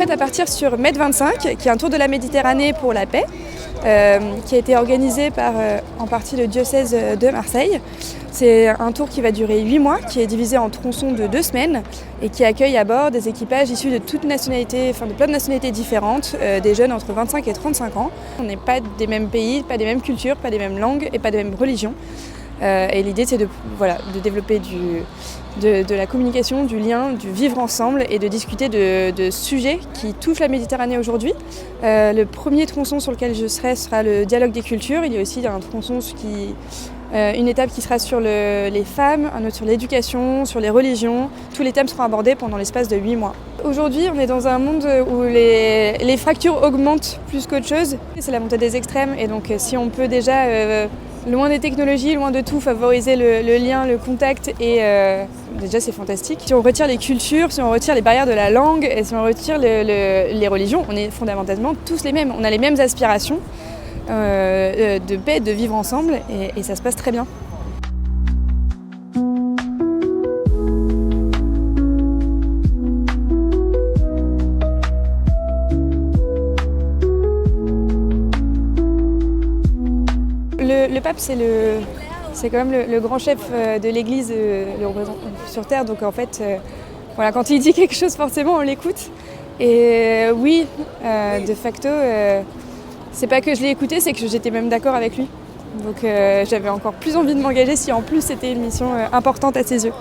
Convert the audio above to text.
m'apprête à partir sur Med25, qui est un tour de la Méditerranée pour la paix, qui a été organisé par en partie le diocèse de Marseille. C'est un tour qui va durer 8 mois, qui est divisé en tronçons de 2 semaines et qui accueille à bord des équipages issus de toutes nationalités, de plein de nationalités différentes, des jeunes entre 25 et 35 ans. On n'est pas des mêmes pays, pas des mêmes cultures, pas des mêmes langues et pas des mêmes religions. Et l'idée c'est de développer de la communication, du lien, du vivre ensemble et de discuter de sujets qui touchent la Méditerranée aujourd'hui. Le premier tronçon sur lequel je serai sera le dialogue des cultures. Il y a aussi un tronçon une étape qui sera sur les femmes, un autre sur l'éducation, sur les religions. Tous les thèmes seront abordés pendant l'espace de 8 mois. Aujourd'hui, on est dans un monde où les fractures augmentent plus qu'autre chose. C'est la montée des extrêmes et donc si on peut déjà, loin des technologies, loin de tout, favoriser le lien, le contact et déjà c'est fantastique. Si on retire les cultures, si on retire les barrières de la langue et si on retire les religions, on est fondamentalement tous les mêmes. On a les mêmes aspirations de paix, de vivre ensemble et ça se passe très bien. Le pape, c'est quand même le grand chef de l'Église, le représentant sur Terre. Donc en fait, voilà, quand il dit quelque chose, forcément, on l'écoute. Et oui, de facto, c'est pas que je l'ai écouté, c'est que j'étais même d'accord avec lui. Donc j'avais encore plus envie de m'engager si en plus c'était une mission importante à ses yeux.